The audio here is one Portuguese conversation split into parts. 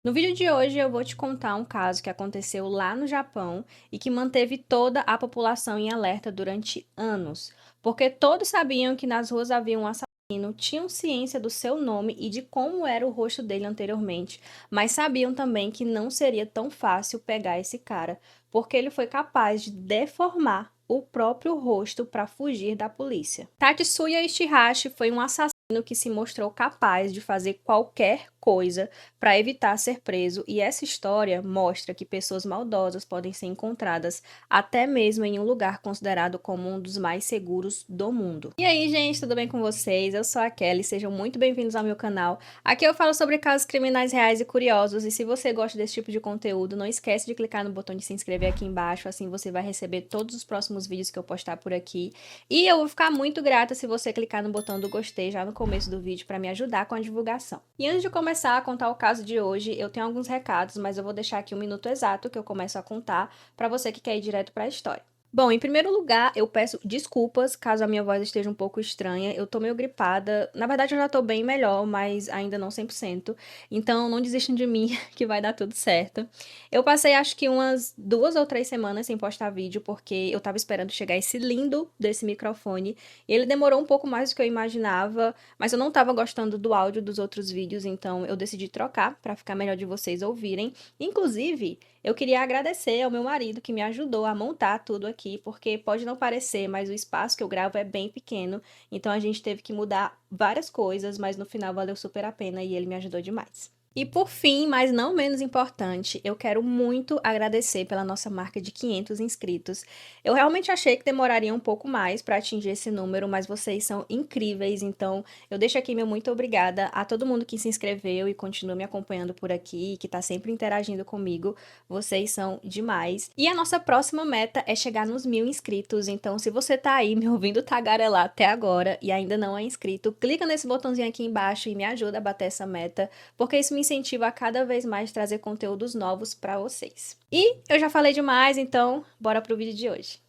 No vídeo de hoje eu vou te contar um caso que aconteceu lá no Japão e que manteve toda a população em alerta durante anos, porque todos sabiam que nas ruas havia um assassino, tinham ciência do seu nome e de como era o rosto dele anteriormente, mas sabiam também que não seria tão fácil pegar esse cara, porque ele foi capaz de deformar o próprio rosto para fugir da polícia. Tatsuya Ishihashi foi um assassino que se mostrou capaz de fazer qualquer coisa para evitar ser preso, e essa história mostra que pessoas maldosas podem ser encontradas até mesmo em um lugar considerado como um dos mais seguros do mundo. E aí, gente, tudo bem com vocês? Eu sou a Kelly, sejam muito bem-vindos ao meu canal. Aqui eu falo sobre casos criminais reais e curiosos, e se você gosta desse tipo de conteúdo, não esquece de clicar no botão de se inscrever aqui embaixo, assim você vai receber todos os próximos vídeos que eu postar por aqui. E eu vou ficar muito grata se você clicar no botão do gostei já no começo do vídeo para me ajudar com a divulgação. E antes de começar a contar o caso de hoje, eu tenho alguns recados, mas eu vou deixar aqui um minuto exato que eu começo a contar para você que quer ir direto para a história. Bom, em primeiro lugar, eu peço desculpas caso a minha voz esteja um pouco estranha. Eu tô meio gripada. Na verdade, eu já tô bem melhor, mas ainda não 100%. Então, não desistam de mim, que vai dar tudo certo. Eu passei, acho que umas 2 ou 3 semanas sem postar vídeo, porque eu tava esperando chegar esse lindo desse microfone. Ele demorou um pouco mais do que eu imaginava, mas eu não tava gostando do áudio dos outros vídeos, então eu decidi trocar pra ficar melhor de vocês ouvirem. Inclusive, eu queria agradecer ao meu marido que me ajudou a montar tudo aqui, porque pode não parecer, mas o espaço que eu gravo é bem pequeno, então a gente teve que mudar várias coisas, mas no final valeu super a pena e ele me ajudou demais. E por fim, mas não menos importante, eu quero muito agradecer pela nossa marca de 500 inscritos. Eu realmente achei que demoraria um pouco mais para atingir esse número, mas vocês são incríveis, então eu deixo aqui meu muito obrigada a todo mundo que se inscreveu e continua me acompanhando por aqui, que tá sempre interagindo comigo. Vocês são demais. E a nossa próxima meta é chegar nos 1000 inscritos, então se você tá aí me ouvindo tagarelar até agora e ainda não é inscrito, clica nesse botãozinho aqui embaixo e me ajuda a bater essa meta, porque isso me incentiva a cada vez mais trazer conteúdos novos para vocês. E eu já falei demais, então bora pro vídeo de hoje.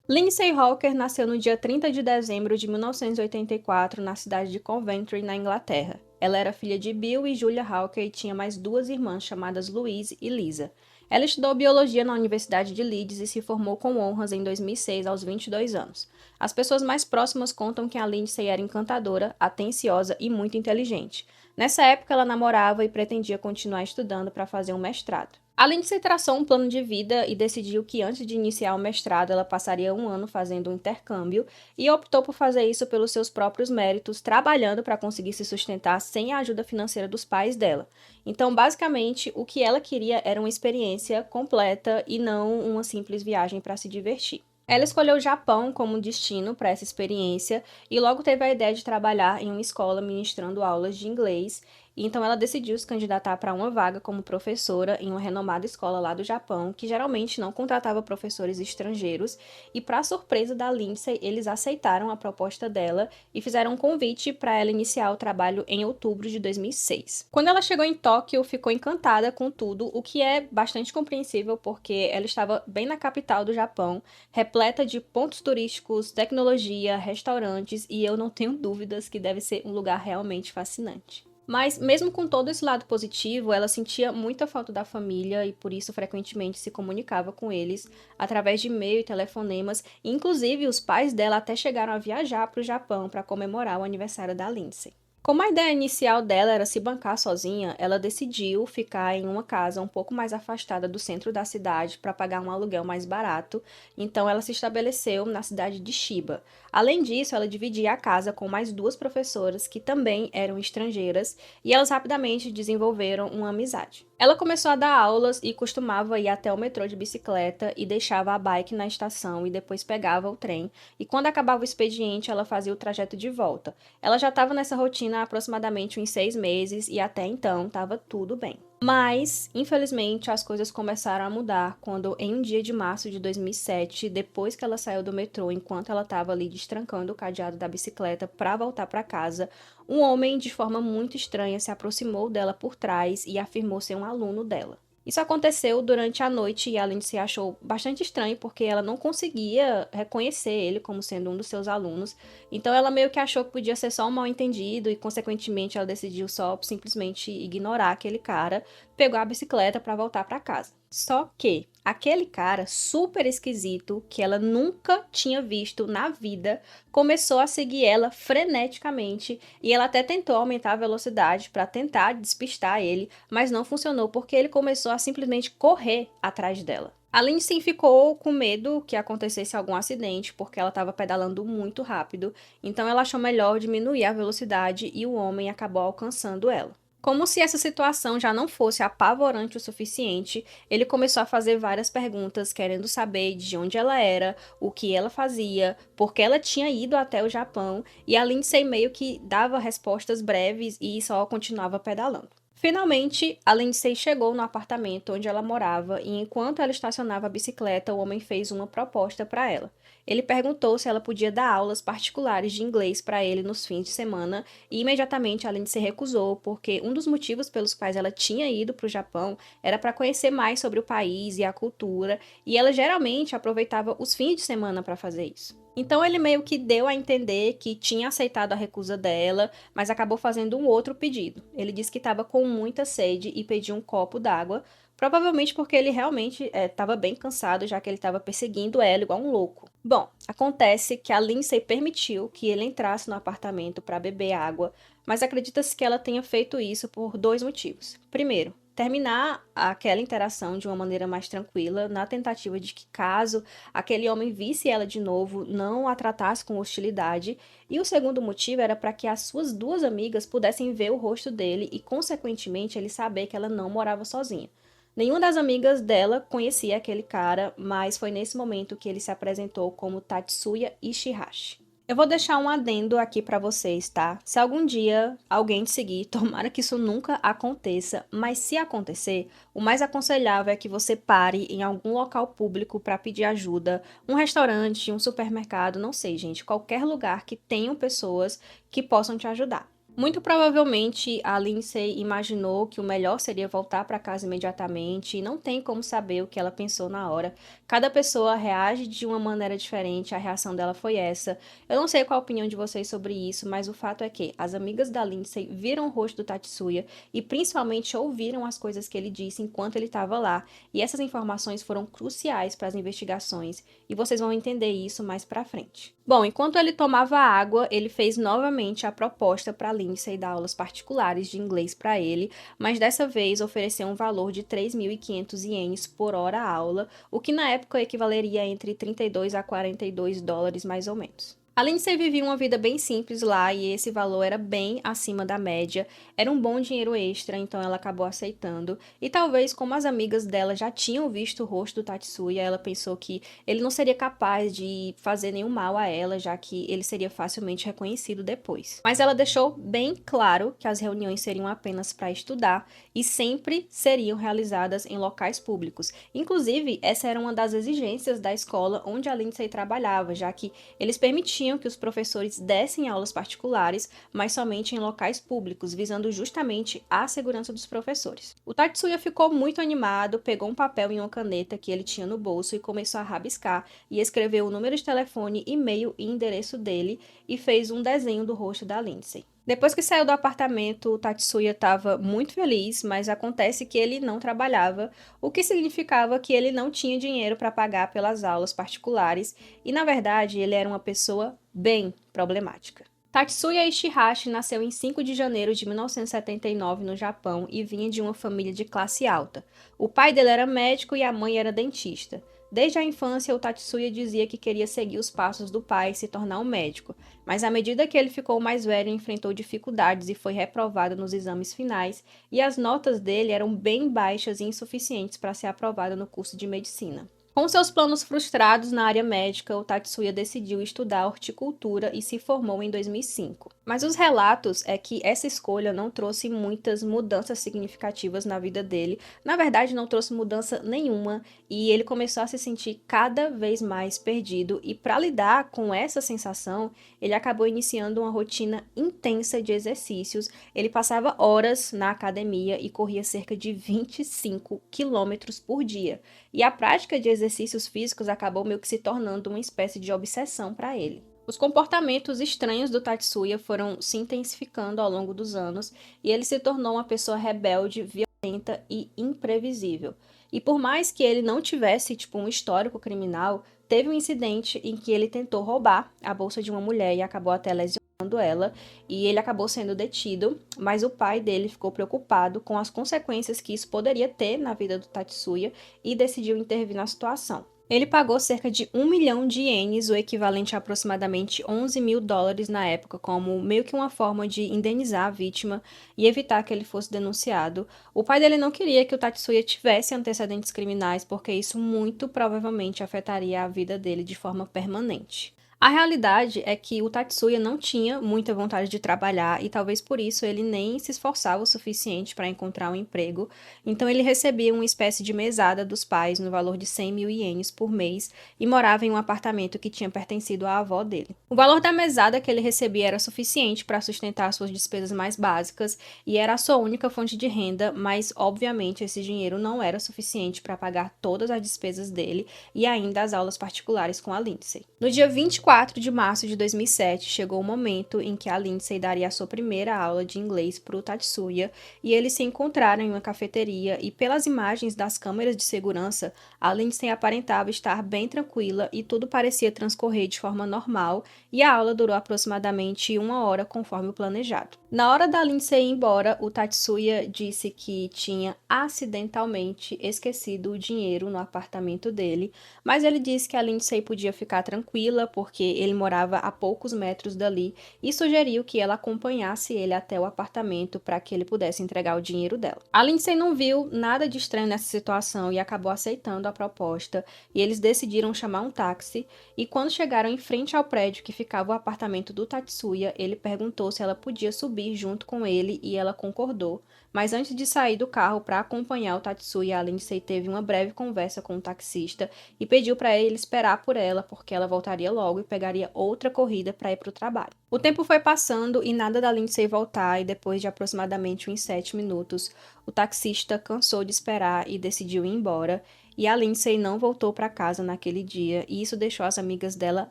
Lindsay Hawker nasceu no dia 30 de dezembro de 1984 na cidade de Coventry, na Inglaterra. Ela era filha de Bill e Julia Hawker e tinha mais duas irmãs chamadas Louise e Lisa. Ela estudou biologia na Universidade de Leeds e se formou com honras em 2006 aos 22 anos. As pessoas mais próximas contam que a Lindsay era encantadora, atenciosa e muito inteligente. Nessa época, ela namorava e pretendia continuar estudando para fazer um mestrado. A Lindsay traçou um plano de vida e decidiu que antes de iniciar o mestrado ela passaria um ano fazendo um intercâmbio e optou por fazer isso pelos seus próprios méritos, trabalhando para conseguir se sustentar sem a ajuda financeira dos pais dela. Então, basicamente, o que ela queria era uma experiência completa e não uma simples viagem para se divertir. Ela escolheu o Japão como destino para essa experiência e logo teve a ideia de trabalhar em uma escola ministrando aulas de inglês. E então ela decidiu se candidatar para uma vaga como professora em uma renomada escola lá do Japão, que geralmente não contratava professores estrangeiros. E para surpresa da Lindsay, eles aceitaram a proposta dela e fizeram um convite para ela iniciar o trabalho em outubro de 2006. Quando ela chegou em Tóquio, ficou encantada com tudo, o que é bastante compreensível porque ela estava bem na capital do Japão, repleta de pontos turísticos, tecnologia, restaurantes, e eu não tenho dúvidas que deve ser um lugar realmente fascinante. Mas, mesmo com todo esse lado positivo, ela sentia muita falta da família e por isso frequentemente se comunicava com eles através de e-mail e telefonemas. E, inclusive, os pais dela até chegaram a viajar para o Japão para comemorar o aniversário da Lindsay. Como a ideia inicial dela era se bancar sozinha, ela decidiu ficar em uma casa um pouco mais afastada do centro da cidade para pagar um aluguel mais barato, então ela se estabeleceu na cidade de Chiba. Além disso, ela dividia a casa com mais duas professoras que também eram estrangeiras e elas rapidamente desenvolveram uma amizade. Ela começou a dar aulas e costumava ir até o metrô de bicicleta e deixava a bike na estação e depois pegava o trem, e quando acabava o expediente ela fazia o trajeto de volta. Ela já estava nessa rotina há aproximadamente uns 6 meses e até então estava tudo bem. Mas, infelizmente, as coisas começaram a mudar quando, em um dia de março de 2007, depois que ela saiu do metrô, enquanto ela estava ali destrancando o cadeado da bicicleta para voltar para casa, um homem, de forma muito estranha, se aproximou dela por trás e afirmou ser um aluno dela. Isso aconteceu durante a noite e a Lindsay achou bastante estranho porque ela não conseguia reconhecer ele como sendo um dos seus alunos. Então ela meio que achou que podia ser só um mal-entendido e, consequentemente, ela decidiu só simplesmente ignorar aquele cara, pegou a bicicleta para voltar para casa. Só que aquele cara super esquisito que ela nunca tinha visto na vida começou a seguir ela freneticamente e ela até tentou aumentar a velocidade para tentar despistar ele, mas não funcionou porque ele começou a simplesmente correr atrás dela. A Lindsay ficou com medo que acontecesse algum acidente porque ela estava pedalando muito rápido, então ela achou melhor diminuir a velocidade e o homem acabou alcançando ela. Como se essa situação já não fosse apavorante o suficiente, ele começou a fazer várias perguntas, querendo saber de onde ela era, o que ela fazia, por que ela tinha ido até o Japão, e a Lindsay meio que dava respostas breves e só continuava pedalando. Finalmente, a Lindsay chegou no apartamento onde ela morava e enquanto ela estacionava a bicicleta, o homem fez uma proposta para ela. Ele perguntou se ela podia dar aulas particulares de inglês para ele nos fins de semana e imediatamente a Lindsay recusou, porque um dos motivos pelos quais ela tinha ido para o Japão era para conhecer mais sobre o país e a cultura, e ela geralmente aproveitava os fins de semana para fazer isso. Então ele meio que deu a entender que tinha aceitado a recusa dela, mas acabou fazendo um outro pedido. Ele disse que estava com muita sede e pediu um copo d'água, provavelmente porque ele realmente estava bem cansado, já que ele estava perseguindo ela igual um louco. Bom, acontece que a Lindsay permitiu que ele entrasse no apartamento para beber água, mas acredita-se que ela tenha feito isso por dois motivos. Primeiro, terminar aquela interação de uma maneira mais tranquila, na tentativa de que, caso aquele homem visse ela de novo, não a tratasse com hostilidade. E o segundo motivo era para que as suas duas amigas pudessem ver o rosto dele e, consequentemente, ele saber que ela não morava sozinha. Nenhuma das amigas dela conhecia aquele cara, mas foi nesse momento que ele se apresentou como Tatsuya Ishihashi. Eu vou deixar um adendo aqui pra vocês, tá? Se algum dia alguém te seguir, tomara que isso nunca aconteça, mas se acontecer, o mais aconselhável é que você pare em algum local público para pedir ajuda, um restaurante, um supermercado, não sei, gente, qualquer lugar que tenham pessoas que possam te ajudar. Muito provavelmente a Lindsay imaginou que o melhor seria voltar para casa imediatamente e não tem como saber o que ela pensou na hora. Cada pessoa reage de uma maneira diferente, a reação dela foi essa. Eu não sei qual a opinião de vocês sobre isso, mas o fato é que as amigas da Lindsay viram o rosto do Tatsuya e principalmente ouviram as coisas que ele disse enquanto ele estava lá, e essas informações foram cruciais para as investigações, e vocês vão entender isso mais para frente. Bom, enquanto ele tomava água, ele fez novamente a proposta para Lindsay dar aulas particulares de inglês para ele, mas dessa vez ofereceu um valor de 3.500 ienes por hora a aula, o que na época equivaleria entre 32 a 42 dólares mais ou menos. A Lindsay vivia uma vida bem simples lá e esse valor era bem acima da média, era um bom dinheiro extra, então ela acabou aceitando. E talvez, como as amigas dela já tinham visto o rosto do Tatsuya, ela pensou que ele não seria capaz de fazer nenhum mal a ela, já que ele seria facilmente reconhecido depois. Mas ela deixou bem claro que as reuniões seriam apenas para estudar e sempre seriam realizadas em locais públicos. Inclusive, essa era uma das exigências da escola onde a Lindsay trabalhava, já que eles permitiam que os professores dessem aulas particulares, mas somente em locais públicos, visando justamente a segurança dos professores. O Tatsuya ficou muito animado, pegou um papel e uma caneta que ele tinha no bolso e começou a rabiscar e escreveu o número de telefone, e-mail e endereço dele e fez um desenho do rosto da Lindsay. Depois que saiu do apartamento, o Tatsuya estava muito feliz, mas acontece que ele não trabalhava, o que significava que ele não tinha dinheiro para pagar pelas aulas particulares e, na verdade, ele era uma pessoa bem problemática. Tatsuya Ishihashi nasceu em 5 de janeiro de 1979 no Japão e vinha de uma família de classe alta. O pai dele era médico e a mãe era dentista. Desde a infância, o Tatsuya dizia que queria seguir os passos do pai e se tornar um médico, mas à medida que ele ficou mais velho, enfrentou dificuldades e foi reprovado nos exames finais, e as notas dele eram bem baixas e insuficientes para ser aprovado no curso de medicina. Com seus planos frustrados na área médica, o Tatsuya decidiu estudar horticultura e se formou em 2005. Mas os relatos é que essa escolha não trouxe muitas mudanças significativas na vida dele. Na verdade, não trouxe mudança nenhuma e ele começou a se sentir cada vez mais perdido. E para lidar com essa sensação, ele acabou iniciando uma rotina intensa de exercícios. Ele passava horas na academia e corria cerca de 25 quilômetros por dia. E a prática de exercícios físicos acabou meio que se tornando uma espécie de obsessão para ele. Os comportamentos estranhos do Tatsuya foram se intensificando ao longo dos anos e ele se tornou uma pessoa rebelde, violenta e imprevisível. E por mais que ele não tivesse, um histórico criminal, teve um incidente em que ele tentou roubar a bolsa de uma mulher e acabou até lesionando ela, e ele acabou sendo detido, mas o pai dele ficou preocupado com as consequências que isso poderia ter na vida do Tatsuya e decidiu intervir na situação. Ele pagou cerca de 1 milhão de ienes, o equivalente a aproximadamente 11 mil dólares na época, como meio que uma forma de indenizar a vítima e evitar que ele fosse denunciado. O pai dele não queria que o Tatsuya tivesse antecedentes criminais, porque isso muito provavelmente afetaria a vida dele de forma permanente. A realidade é que o Tatsuya não tinha muita vontade de trabalhar e talvez por isso ele nem se esforçava o suficiente para encontrar um emprego, então ele recebia uma espécie de mesada dos pais no valor de 100 mil ienes por mês e morava em um apartamento que tinha pertencido à avó dele. O valor da mesada que ele recebia era suficiente para sustentar suas despesas mais básicas e era a sua única fonte de renda, mas obviamente esse dinheiro não era suficiente para pagar todas as despesas dele e ainda as aulas particulares com a Lindsay. No dia 24 de março de 2007, chegou o momento em que a Lindsay daria a sua primeira aula de inglês para o Tatsuya e eles se encontraram em uma cafeteria e pelas imagens das câmeras de segurança, a Lindsay aparentava estar bem tranquila e tudo parecia transcorrer de forma normal e a aula durou aproximadamente 1 hora conforme o planejado. Na hora da Lindsay ir embora, o Tatsuya disse que tinha acidentalmente esquecido o dinheiro no apartamento dele, mas ele disse que a Lindsay podia ficar tranquila porque ele morava a poucos metros dali e sugeriu que ela acompanhasse ele até o apartamento para que ele pudesse entregar o dinheiro dela. A Lindsay não viu nada de estranho nessa situação e acabou aceitando a proposta e eles decidiram chamar um táxi e quando chegaram em frente ao prédio que ficava o apartamento do Tatsuya, ele perguntou se ela podia subir junto com ele e ela concordou. Mas antes de sair do carro para acompanhar o Tatsuya, a Lindsay teve uma breve conversa com o taxista e pediu para ele esperar por ela, porque ela voltaria logo e pegaria outra corrida para ir para o trabalho. O tempo foi passando e nada da Lindsay voltar, e depois de aproximadamente uns 7 minutos, o taxista cansou de esperar e decidiu ir embora. E a Lindsay não voltou para casa naquele dia, e isso deixou as amigas dela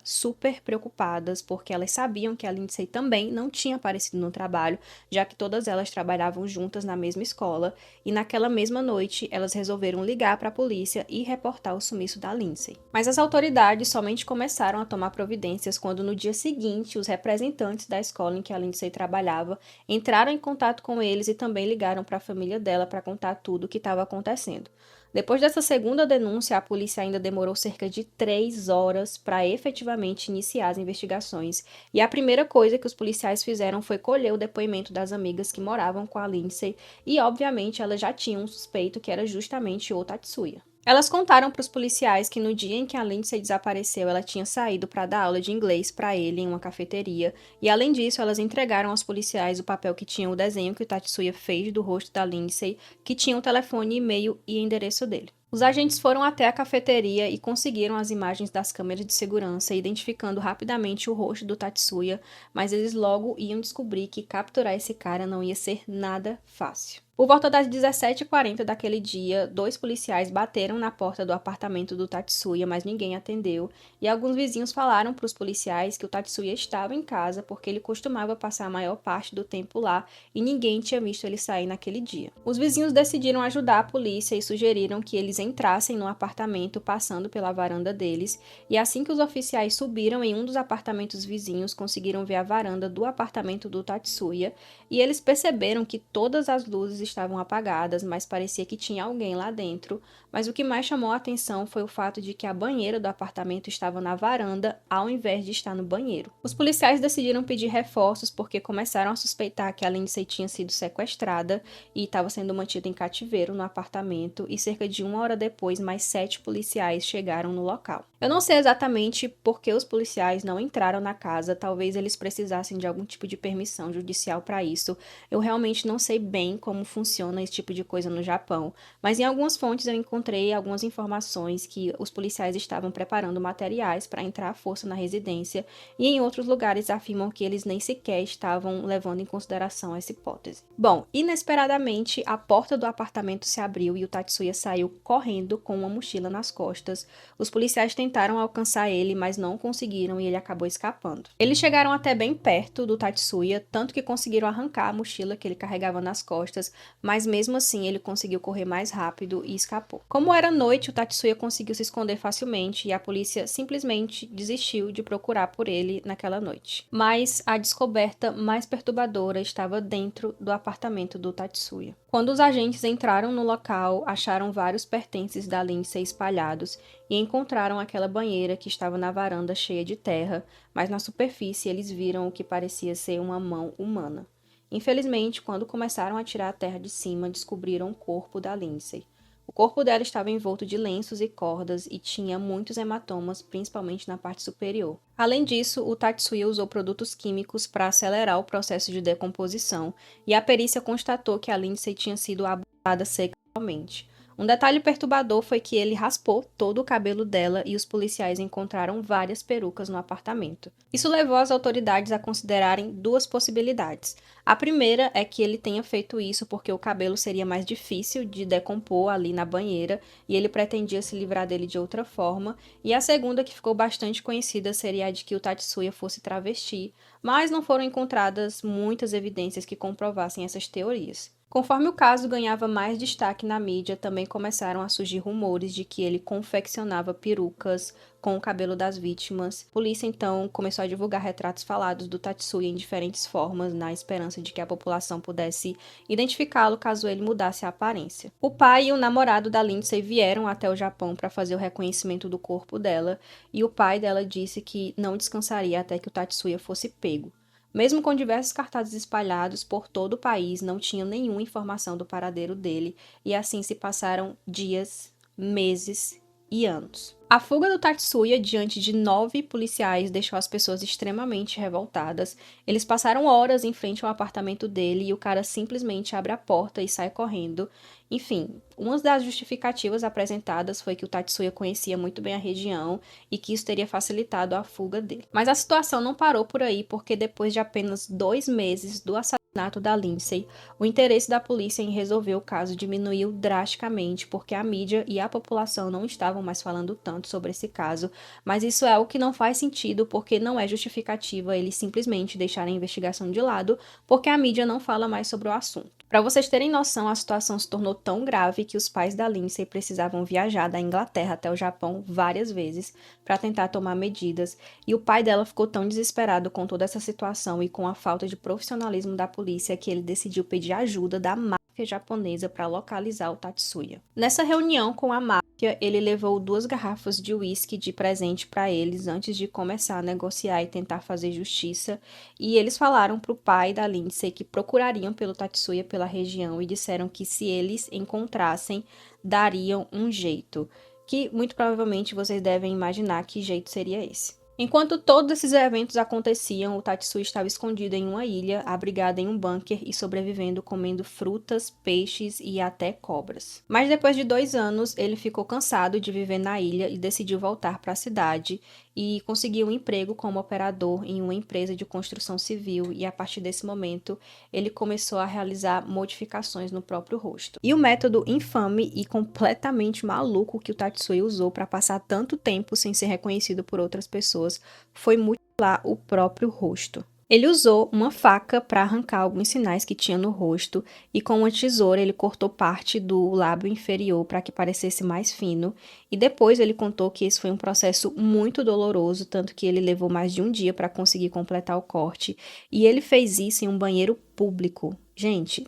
super preocupadas, porque elas sabiam que a Lindsay também não tinha aparecido no trabalho, já que todas elas trabalhavam juntas na mesma escola, e naquela mesma noite elas resolveram ligar para a polícia e reportar o sumiço da Lindsay. Mas as autoridades somente começaram a tomar providências quando no dia seguinte os representantes da escola em que a Lindsay trabalhava entraram em contato com eles e também ligaram para a família dela para contar tudo o que estava acontecendo. Depois dessa segunda denúncia, a polícia ainda demorou cerca de 3 horas para efetivamente iniciar as investigações. E a primeira coisa que os policiais fizeram foi colher o depoimento das amigas que moravam com a Lindsay, e obviamente elas já tinham um suspeito que era justamente o Tatsuya. Elas contaram para os policiais que no dia em que a Lindsay desapareceu, ela tinha saído para dar aula de inglês para ele em uma cafeteria, e além disso, elas entregaram aos policiais o papel que tinha o desenho que o Tatsuya fez do rosto da Lindsay, que tinha o telefone, e-mail e endereço dele. Os agentes foram até a cafeteria e conseguiram as imagens das câmeras de segurança, identificando rapidamente o rosto do Tatsuya, mas eles logo iam descobrir que capturar esse cara não ia ser nada fácil. Por volta das 17h40 daquele dia, 2 policiais bateram na porta do apartamento do Tatsuya, mas ninguém atendeu, e alguns vizinhos falaram para os policiais que o Tatsuya estava em casa porque ele costumava passar a maior parte do tempo lá e ninguém tinha visto ele sair naquele dia. Os vizinhos decidiram ajudar a polícia e sugeriram que eles entrassem no apartamento passando pela varanda deles, e assim que os oficiais subiram em um dos apartamentos vizinhos, conseguiram ver a varanda do apartamento do Tatsuya, e eles perceberam que todas as luzes estavam apagadas, mas parecia que tinha alguém lá dentro. Mas o que mais chamou a atenção foi o fato de que a banheira do apartamento estava na varanda, ao invés de estar no banheiro. Os policiais decidiram pedir reforços porque começaram a suspeitar que a Lindsay tinha sido sequestrada e estava sendo mantida em cativeiro no apartamento, e cerca de 1 hora depois, mais 7 policiais chegaram no local. Eu não sei exatamente por que os policiais não entraram na casa, talvez eles precisassem de algum tipo de permissão judicial para isso. Eu realmente não sei bem como funciona esse tipo de coisa no Japão, mas em algumas fontes eu encontrei algumas informações que os policiais estavam preparando materiais para entrar à força na residência, e em outros lugares afirmam que eles nem sequer estavam levando em consideração essa hipótese. Bom, inesperadamente, a porta do apartamento se abriu e o Tatsuya saiu correndo com uma mochila nas costas. Os policiais tentaram alcançar ele, mas não conseguiram e ele acabou escapando. Eles chegaram até bem perto do Tatsuya, tanto que conseguiram arrancar a mochila que ele carregava nas costas, mas mesmo assim ele conseguiu correr mais rápido e escapou. Como era noite, o Tatsuya conseguiu se esconder facilmente e a polícia simplesmente desistiu de procurar por ele naquela noite. Mas a descoberta mais perturbadora estava dentro do apartamento do Tatsuya. Quando os agentes entraram no local, acharam vários pertences da Lindsay espalhados e encontraram aquela banheira que estava na varanda cheia de terra, mas na superfície eles viram o que parecia ser uma mão humana. Infelizmente, quando começaram a tirar a terra de cima, descobriram o corpo da Lindsay. O corpo dela estava envolto de lenços e cordas e tinha muitos hematomas, principalmente na parte superior. Além disso, o Tatsuya usou produtos químicos para acelerar o processo de decomposição, e a perícia constatou que a Lindsay tinha sido abusada sexualmente. Um detalhe perturbador foi que ele raspou todo o cabelo dela e os policiais encontraram várias perucas no apartamento. Isso levou as autoridades a considerarem duas possibilidades. A primeira é que ele tenha feito isso porque o cabelo seria mais difícil de decompor ali na banheira e ele pretendia se livrar dele de outra forma. E a segunda, que ficou bastante conhecida, seria a de que o Tatsuya fosse travesti, mas não foram encontradas muitas evidências que comprovassem essas teorias. Conforme o caso ganhava mais destaque na mídia, também começaram a surgir rumores de que ele confeccionava perucas com o cabelo das vítimas. A polícia então começou a divulgar retratos falados do Tatsuya em diferentes formas, na esperança de que a população pudesse identificá-lo caso ele mudasse a aparência. O pai e o namorado da Lindsay vieram até o Japão para fazer o reconhecimento do corpo dela, e o pai dela disse que não descansaria até que o Tatsuya fosse pego. Mesmo com diversos cartazes espalhados por todo o país, não tinham nenhuma informação do paradeiro dele, e assim se passaram dias, meses e anos. A fuga do Tatsuya diante de 9 policiais deixou as pessoas extremamente revoltadas. Eles passaram horas em frente ao apartamento dele e o cara simplesmente abre a porta e sai correndo. Enfim, uma das justificativas apresentadas foi que o Tatsuya conhecia muito bem a região e que isso teria facilitado a fuga dele. Mas a situação não parou por aí, porque depois de apenas 2 meses do assassinato da Lindsay, o interesse da polícia em resolver o caso diminuiu drasticamente, porque a mídia e a população não estavam mais falando tanto sobre esse caso, mas isso é algo que não faz sentido, porque não é justificativa eles simplesmente deixarem a investigação de lado, porque a mídia não fala mais sobre o assunto. Para vocês terem noção, a situação se tornou tão grave que os pais da Lindsay precisavam viajar da Inglaterra até o Japão várias vezes para tentar tomar medidas, e o pai dela ficou tão desesperado com toda essa situação e com a falta de profissionalismo da polícia que ele decidiu pedir ajuda da máfia japonesa para localizar o Tatsuya. Nessa reunião com a máfia, ele levou 2 garrafas de uísque de presente para eles antes de começar a negociar e tentar fazer justiça, e eles falaram para o pai da Lindsay que procurariam pelo Tatsuya pela região e disseram que se eles encontrassem, dariam um jeito, que muito provavelmente vocês devem imaginar que jeito seria esse. Enquanto todos esses eventos aconteciam, o Tatsuya estava escondido em uma ilha, abrigado em um bunker e sobrevivendo comendo frutas, peixes e até cobras. Mas depois de 2 anos, ele ficou cansado de viver na ilha e decidiu voltar para a cidade e conseguiu um emprego como operador em uma empresa de construção civil, e a partir desse momento ele começou a realizar modificações no próprio rosto. E o método infame e completamente maluco que o Tatsuya usou para passar tanto tempo sem ser reconhecido por outras pessoas foi mutilar o próprio rosto. Ele usou uma faca para arrancar alguns sinais que tinha no rosto e com uma tesoura ele cortou parte do lábio inferior para que parecesse mais fino, e depois ele contou que esse foi um processo muito doloroso, tanto que ele levou mais de um dia para conseguir completar o corte, e ele fez isso em um banheiro público. Gente,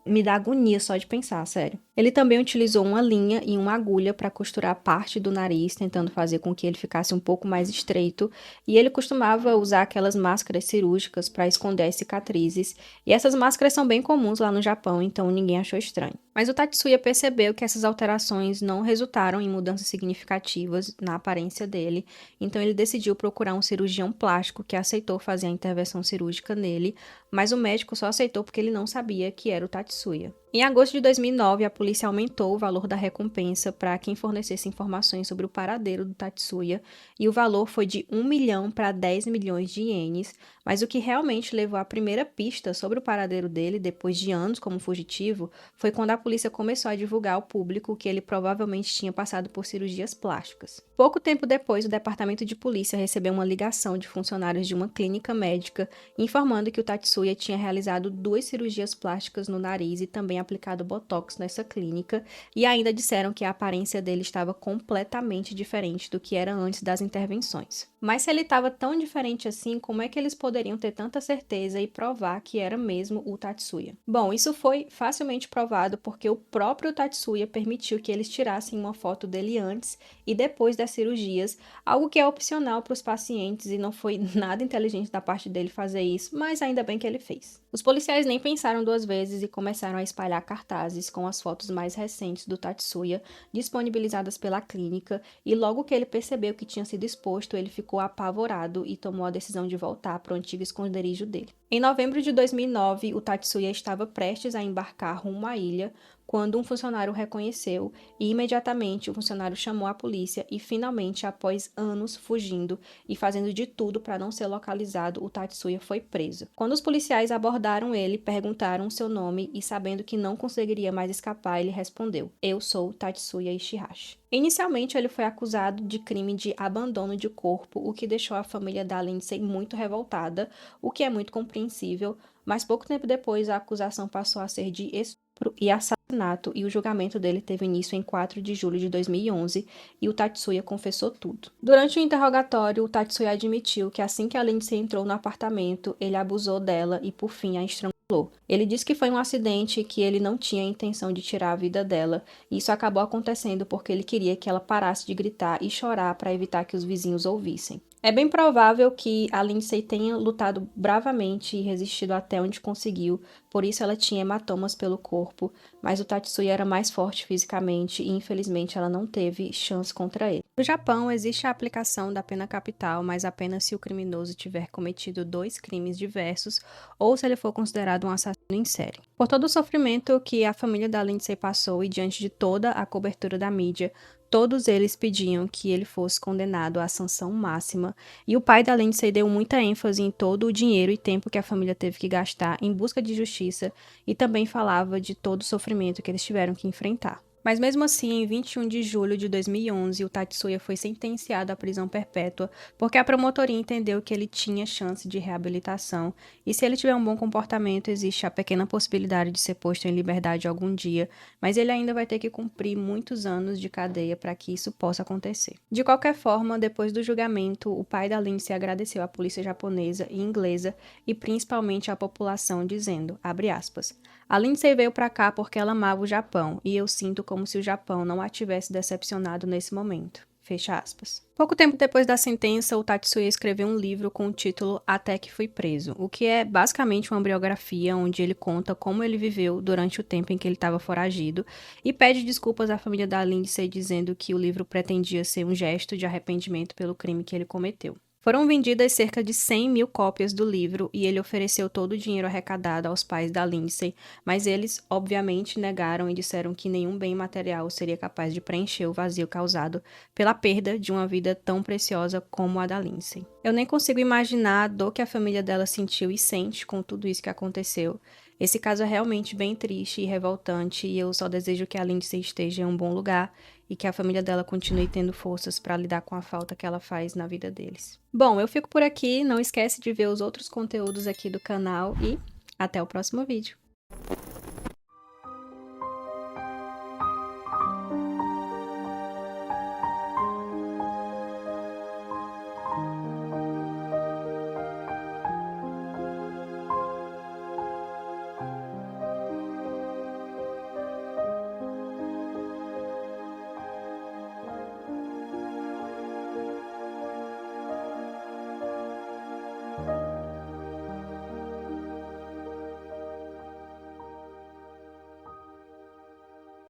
me dá agonia só de pensar, sério. Ele também utilizou uma linha e uma agulha para costurar parte do nariz, tentando fazer com que ele ficasse um pouco mais estreito, e ele costumava usar aquelas máscaras cirúrgicas para esconder as cicatrizes, e essas máscaras são bem comuns lá no Japão, então ninguém achou estranho. Mas o Tatsuya percebeu que essas alterações não resultaram em mudanças significativas na aparência dele, então ele decidiu procurar um cirurgião plástico que aceitou fazer a intervenção cirúrgica nele, mas o médico só aceitou porque ele não sabia que era o Tatsuya. Em agosto de 2009, a polícia aumentou o valor da recompensa para quem fornecesse informações sobre o paradeiro do Tatsuya, e o valor foi de 1 milhão para 10 milhões de ienes, mas o que realmente levou à primeira pista sobre o paradeiro dele, depois de anos como fugitivo, foi quando a polícia começou a divulgar ao público que ele provavelmente tinha passado por cirurgias plásticas. Pouco tempo depois, o departamento de polícia recebeu uma ligação de funcionários de uma clínica médica informando que o Tatsuya tinha realizado 2 cirurgias plásticas no nariz e também aplicado botox nessa clínica, e ainda disseram que a aparência dele estava completamente diferente do que era antes das intervenções. Mas se ele estava tão diferente assim, como é que eles poderiam ter tanta certeza e provar que era mesmo o Tatsuya? Bom, isso foi facilmente provado porque o próprio Tatsuya permitiu que eles tirassem uma foto dele antes e depois das cirurgias, algo que é opcional para os pacientes e não foi nada inteligente da parte dele fazer isso, mas ainda bem que ele fez. Os policiais nem pensaram 2 vezes e começaram a espalhar cartazes com as fotos mais recentes do Tatsuya, disponibilizadas pela clínica, e logo que ele percebeu que tinha sido exposto, ele ficou apavorado e tomou a decisão de voltar para o antigo esconderijo dele. Em novembro de 2009, o Tatsuya estava prestes a embarcar rumo à ilha, quando um funcionário o reconheceu e imediatamente o funcionário chamou a polícia e finalmente, após anos fugindo e fazendo de tudo para não ser localizado, o Tatsuya foi preso. Quando os policiais abordaram ele, perguntaram o seu nome e, sabendo que não conseguiria mais escapar, ele respondeu: "Eu sou Tatsuya Ishihashi". Inicialmente, ele foi acusado de crime de abandono de corpo, o que deixou a família da Lindsay muito revoltada, o que é muito compreensível, mas pouco tempo depois a acusação passou a ser de estupro e assassinato, e o julgamento dele teve início em 4 de julho de 2011, e o Tatsuya confessou tudo. Durante o interrogatório, o Tatsuya admitiu que assim que a Lindsay entrou no apartamento, ele abusou dela e, por fim, a estrangulou. Ele disse que foi um acidente e que ele não tinha a intenção de tirar a vida dela, e isso acabou acontecendo porque ele queria que ela parasse de gritar e chorar para evitar que os vizinhos ouvissem. É bem provável que a Lindsay tenha lutado bravamente e resistido até onde conseguiu, por isso ela tinha hematomas pelo corpo, mas o Tatsuya era mais forte fisicamente e infelizmente ela não teve chance contra ele. No Japão, existe a aplicação da pena capital, mas apenas se o criminoso tiver cometido 2 crimes diversos ou se ele for considerado um assassino em série. Por todo o sofrimento que a família da Lindsay passou e diante de toda a cobertura da mídia, todos eles pediam que ele fosse condenado à sanção máxima, e o pai da Lindsay deu muita ênfase em todo o dinheiro e tempo que a família teve que gastar em busca de justiça, e também falava de todo o sofrimento que eles tiveram que enfrentar. Mas mesmo assim, em 21 de julho de 2011, o Tatsuya foi sentenciado à prisão perpétua porque a promotoria entendeu que ele tinha chance de reabilitação e se ele tiver um bom comportamento, existe a pequena possibilidade de ser posto em liberdade algum dia, mas ele ainda vai ter que cumprir muitos anos de cadeia para que isso possa acontecer. De qualquer forma, depois do julgamento, o pai da Lindsay agradeceu à polícia japonesa e inglesa e principalmente à população, dizendo, abre aspas, "A Lindsay veio para cá porque ela amava o Japão e eu sinto como se o Japão não a tivesse decepcionado nesse momento." Fecha aspas. Pouco tempo depois da sentença, o Tatsuya escreveu um livro com o título Até que Fui Preso, o que é basicamente uma biografia onde ele conta como ele viveu durante o tempo em que ele estava foragido e pede desculpas à família da Lindsay, dizendo que o livro pretendia ser um gesto de arrependimento pelo crime que ele cometeu. Foram vendidas cerca de 100 mil cópias do livro e ele ofereceu todo o dinheiro arrecadado aos pais da Lindsay, mas eles, obviamente, negaram e disseram que nenhum bem material seria capaz de preencher o vazio causado pela perda de uma vida tão preciosa como a da Lindsay. Eu nem consigo imaginar a dor que a família dela sentiu e sente com tudo isso que aconteceu. Esse caso é realmente bem triste e revoltante e eu só desejo que a Lindsay esteja em um bom lugar e que a família dela continue tendo forças para lidar com a falta que ela faz na vida deles. Bom, eu fico por aqui, não esquece de ver os outros conteúdos aqui do canal e até o próximo vídeo.